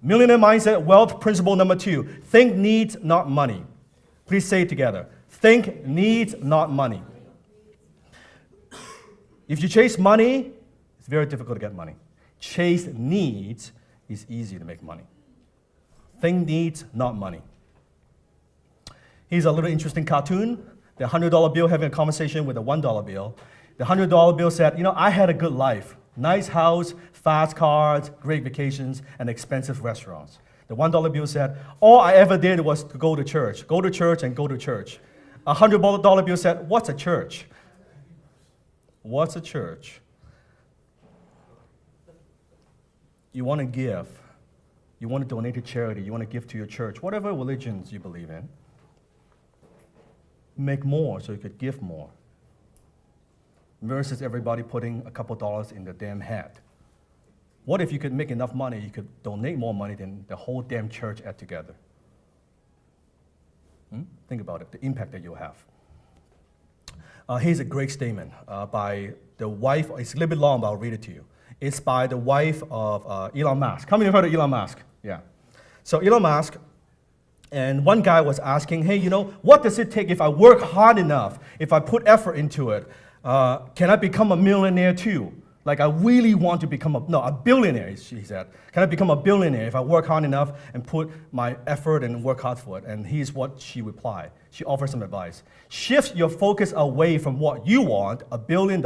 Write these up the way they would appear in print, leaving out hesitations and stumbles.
Millionaire mindset, wealth principle number 2. Think needs, not money. Please say it together. Think needs, not money. If you chase money, it's very difficult to get money. Chase needs is easy to make money. Think needs, not money. Here's a little interesting cartoon. The $100 bill having a conversation with a $1 bill. The $100 bill said, I had a good life. Nice house, fast cars, great vacations, and expensive restaurants. The $1 bill said, all I ever did was to go to church. Go to church and go to church. A $100 bill said, what's a church? What's a church? You want to give. You want to donate to charity. You want to give to your church. Whatever religions you believe in. Make more so you could give more. Versus everybody putting a couple dollars in the damn hat. What if you could make enough money, you could donate more money than the whole damn church add together? Think about it, the impact that you'll have. Here's a great statement by the wife. It's a little bit long, but I'll read it to you. It's by the wife of Elon Musk. How many have heard of Elon Musk? Yeah. So Elon Musk, and one guy was asking, hey, what does it take if I work hard enough, if I put effort into it, can I become a millionaire too? Like I really want to become a billionaire, she said. Can I become a billionaire if I work hard enough and put my effort and work hard for it? And here's what she replied. She offered some advice. Shift your focus away from what you want, $1 billion,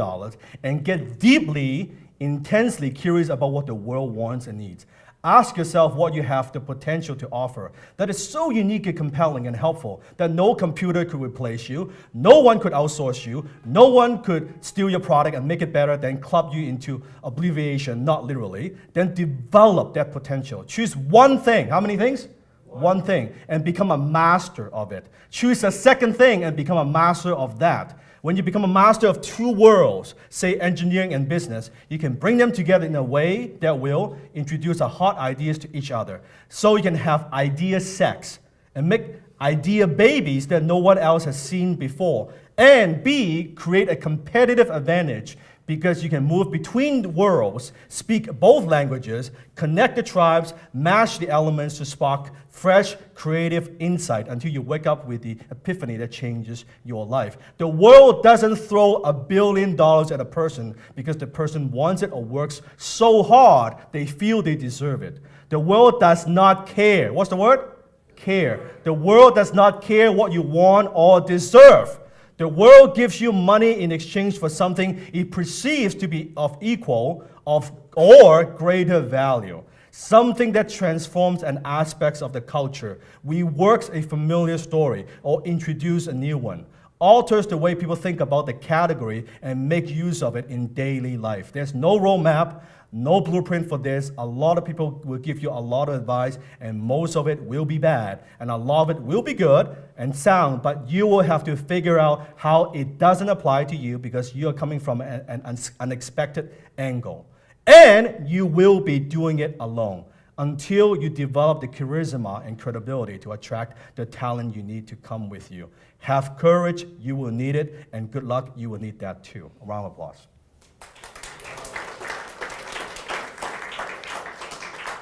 and get deeply, intensely curious about what the world wants and needs. Ask yourself what you have the potential to offer that is so unique and compelling and helpful that no computer could replace you, no one could outsource you, no one could steal your product and make it better, then club you into oblivion, not literally. Then develop that potential. Choose one thing. How many things? One thing. And become a master of it. Choose a second thing and become a master of that. When you become a master of two worlds, say engineering and business, you can bring them together in a way that will introduce hot ideas to each other. So you can have idea sex and make idea babies that no one else has seen before. And B, create a competitive advantage because you can move between the worlds, speak both languages, connect the tribes, mash the elements to spark fresh, creative insight until you wake up with the epiphany that changes your life. The world doesn't throw $1 billion at a person because the person wants it or works so hard they feel they deserve it. The world does not care. What's the word? Care. The world does not care what you want or deserve. The world gives you money in exchange for something it perceives to be of equal or greater value. Something that transforms an aspect of the culture, reworks a familiar story, or introduce a new one. Alters the way people think about the category and make use of it in daily life. There's no roadmap, no blueprint for this. A lot of people will give you a lot of advice, and most of it will be bad, and a lot of it will be good and sound, but you will have to figure out how it doesn't apply to you because you're coming from an unexpected angle. And you will be doing it alone until you develop the charisma and credibility to attract the talent you need to come with you. Have courage, you will need it, and good luck, you will need that too. A round of applause.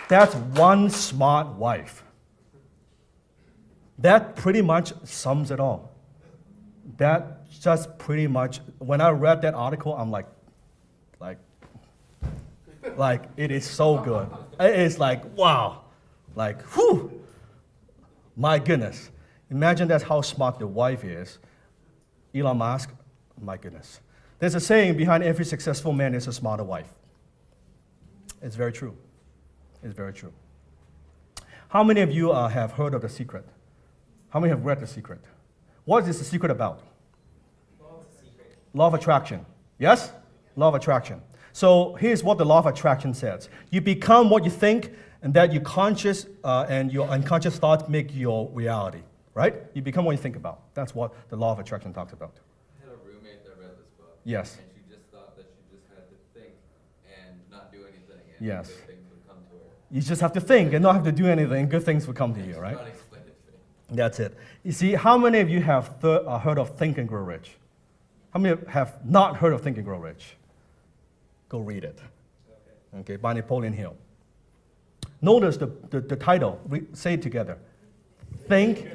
That's one smart wife. That pretty much sums it all. That just pretty much, when I read that article, I'm like, it is so good. It is like, wow. Like, whew. My goodness. Imagine that's how smart the wife is. Elon Musk, my goodness. There's a saying, behind every successful man is a smarter wife. It's very true. It's very true. How many of you have heard of The Secret? How many have read The Secret? What is The Secret about? Law of attraction. Yes? Law of attraction. So here's what the law of attraction says. You become what you think, and that your conscious and your unconscious thoughts make your reality, right? You become what you think about. That's what the law of attraction talks about. I had a roommate that read this book. Yes. And she just thought that she just had to think and not do anything, and yes. good things would come to her. You just have to think and not have to do anything. Good things will come to you, right? Not explain it to me. That's it. You see, how many of you have heard of Think and Grow Rich? How many have not heard of Think and Grow Rich? Go read it. Okay, by Napoleon Hill. Notice the title. Say it together. Think,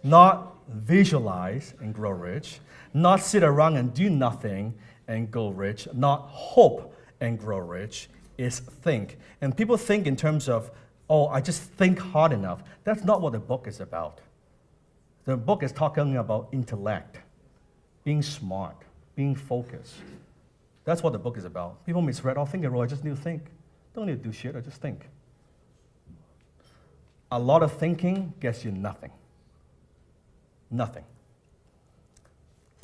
not visualize and grow rich, not sit around and do nothing and go rich, not hope and grow rich, is think. And people think in terms of, oh, I just think hard enough. That's not what the book is about. The book is talking about intellect, being smart, being focused. That's what the book is about. People misread, oh, think and grow, I just need to think. Don't need to do shit, I just think. A lot of thinking gets you nothing. Nothing.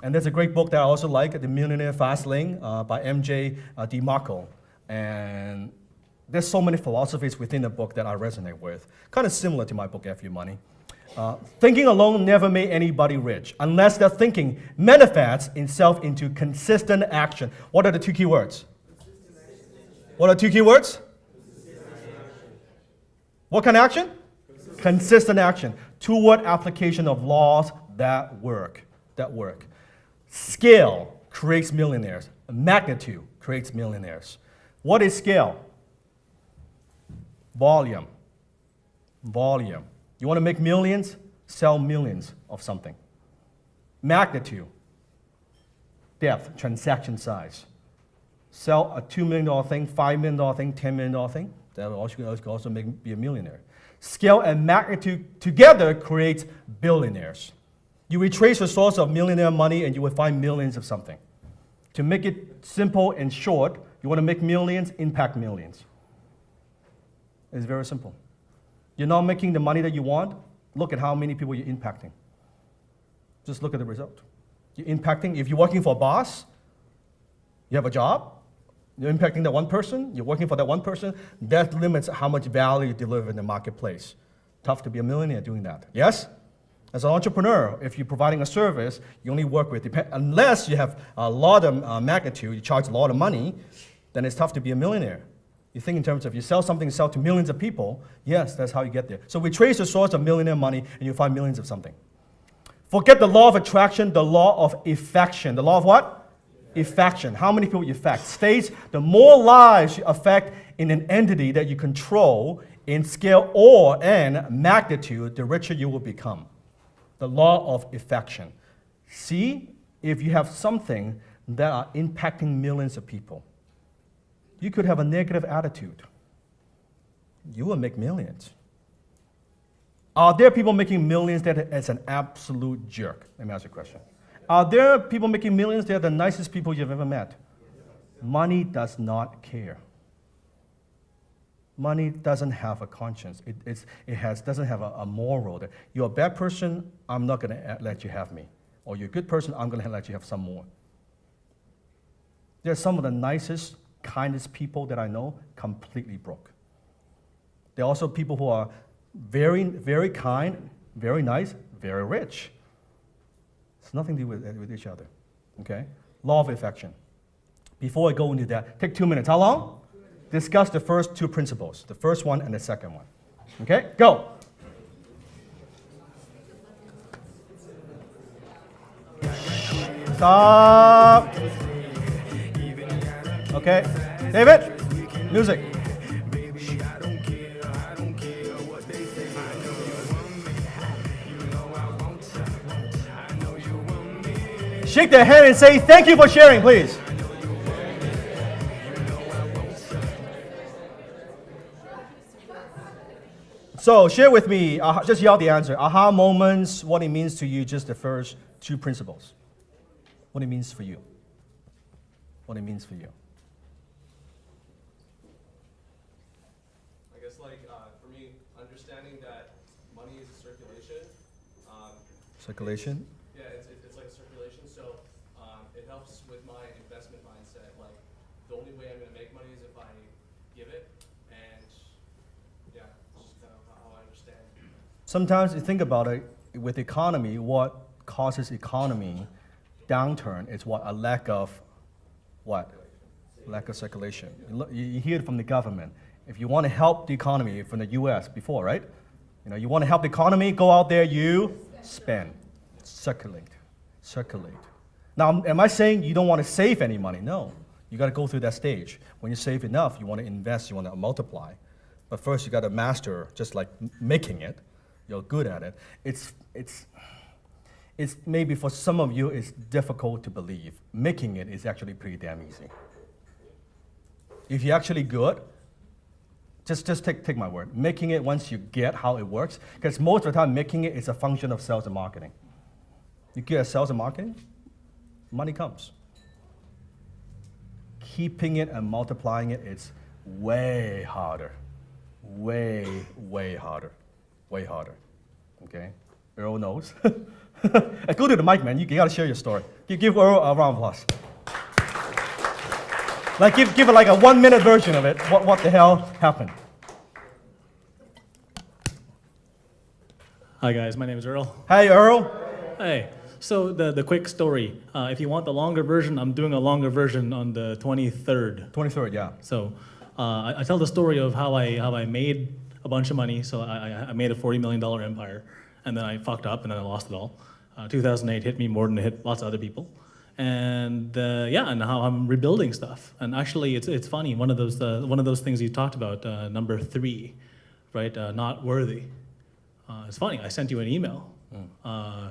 And there's a great book that I also like, The Millionaire Fast Lane by M.J. DeMarco. And there's so many philosophies within the book that I resonate with. Kind of similar to my book, F You Money. Thinking alone never made anybody rich unless that thinking manifests itself into consistent action. What are the two key words? What are two key words? What kind of action? Consistent action toward application of laws that work. Scale creates millionaires. Magnitude creates millionaires. What is scale? Volume. You want to make millions? Sell millions of something. Magnitude. Depth, transaction size. Sell a $2 million thing, $5 million thing, $10 million thing. That will also be a millionaire. Scale and magnitude together creates billionaires. You retrace the source of millionaire money and you will find millions of something. To make it simple and short, you want to make millions, impact millions. It's very simple. You're not making the money that you want, look at how many people you're impacting. Just look at the result. You're impacting, if you're working for a boss, you have a job, you're impacting that one person, you're working for that one person, that limits how much value you deliver in the marketplace. Tough to be a millionaire doing that. Yes? As an entrepreneur, if you're providing a service, you only work with, unless you have a lot of magnitude, you charge a lot of money, then it's tough to be a millionaire. You think in terms of you sell something, sell to millions of people, yes, that's how you get there. So we trace the source of millionaire money and you find millions of something. Forget the law of attraction, the law of effection. The law of what? Effection. How many people you affect? States the more lives you affect in an entity that you control in scale or and magnitude, the richer you will become. The law of effection. See if you have something that are impacting millions of people. You could have a negative attitude. You will make millions. Are there people making millions that is an absolute jerk? Let me ask you a question. Are there people making millions that are the nicest people you've ever met? Money does not care. Money doesn't have a conscience. It doesn't have a moral. That you're a bad person, I'm not going to let you have me. Or you're a good person, I'm going to let you have some more. They're some of the nicest, kindest people that I know, completely broke. There are also people who are very, very kind, very nice, very rich. It's nothing to do with each other. Okay? Law of affection. Before I go into that, take 2 minutes. How long? Discuss the first two principles, the first one and the second one. Okay? Go. Stop. Okay. David, music. Shake their hand and say thank you for sharing, please. So share with me, just yell the answer. Aha moments, what it means to you, just the first two principles. What it means for you. What it means for you. I guess for me, understanding that money is a circulation. Circulation? Yeah, it's like circulation. So it helps with my investment mindset. Like the only way I'm going to make money is if I give it. And yeah, just kind of how I understand. Sometimes you think about it with economy, what causes economy downturn is what? A lack of what? Lack of circulation. You hear it from the government. If you want to help the economy from the US before, right? You want to help the economy, go out there, you spend, circulate. Now, am I saying you don't want to save any money? No. You got to go through that stage. When you save enough, you want to invest, you want to multiply. But first, you got to master, just like making it. You're good at it. It's maybe for some of you, it's difficult to believe. Making it is actually pretty damn easy. If you're actually good, just take my word. Making it, once you get how it works, because most of the time making it is a function of sales and marketing. You get sales and marketing, money comes. Keeping it and multiplying it, it's way harder. Way harder. Way harder. Okay? Earl knows. Go to the mic, man. You gotta share your story. Give Earl a round of applause. Like give it like a 1-minute version of it. What the hell happened? Hi guys, my name is Earl. Hey, Earl. Hey, so the quick story. If you want the longer version, I'm doing a longer version on the 23rd. 23rd, yeah. So I tell the story of how I made a bunch of money. So I made a $40 million empire, and then I fucked up, and then I lost it all. 2008 hit me more than it hit lots of other people. And and how I'm rebuilding stuff. And actually, it's funny. One of those things you talked about, number 3, right? Not worthy. It's funny. I sent you an email.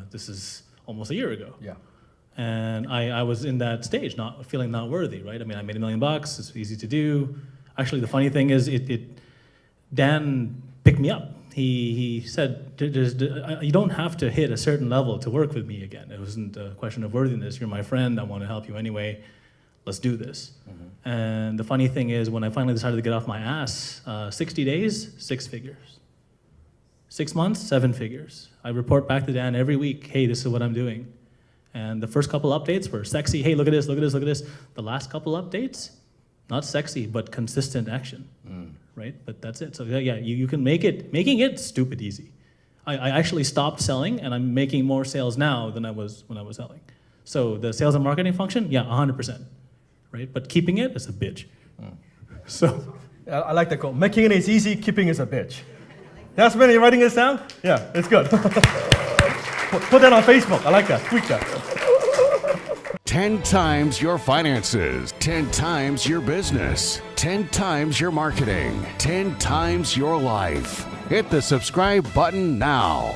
This is almost a year ago. Yeah. And I was in that stage, not feeling not worthy, right? I mean, I made $1 million. It's easy to do. Actually, the funny thing is, Dan picked me up. He said, you don't have to hit a certain level to work with me again. It wasn't a question of worthiness. You're my friend. I want to help you anyway. Let's do this. Mm-hmm. And the funny thing is, when I finally decided to get off my ass, 60 days, 6 figures. 6 months, 7 figures. I report back to Dan every week, hey, this is what I'm doing. And the first couple updates were sexy. Hey, look at this, look at this, look at this. The last couple updates, not sexy, but consistent action. Right? But that's it. So yeah, you can make it, making it stupid easy. I actually stopped selling, and I'm making more sales now than I was when I was selling. So the sales and marketing function, yeah, 100%. Right? But keeping it is a bitch. So I like that quote. Making it is easy, keeping it is a bitch. That's when you're writing this down? Yeah, it's good. Put that on Facebook. I like that. Tweet that. 10 times your finances, 10 times your business, 10 times your marketing, 10 times your life. Hit the subscribe button now.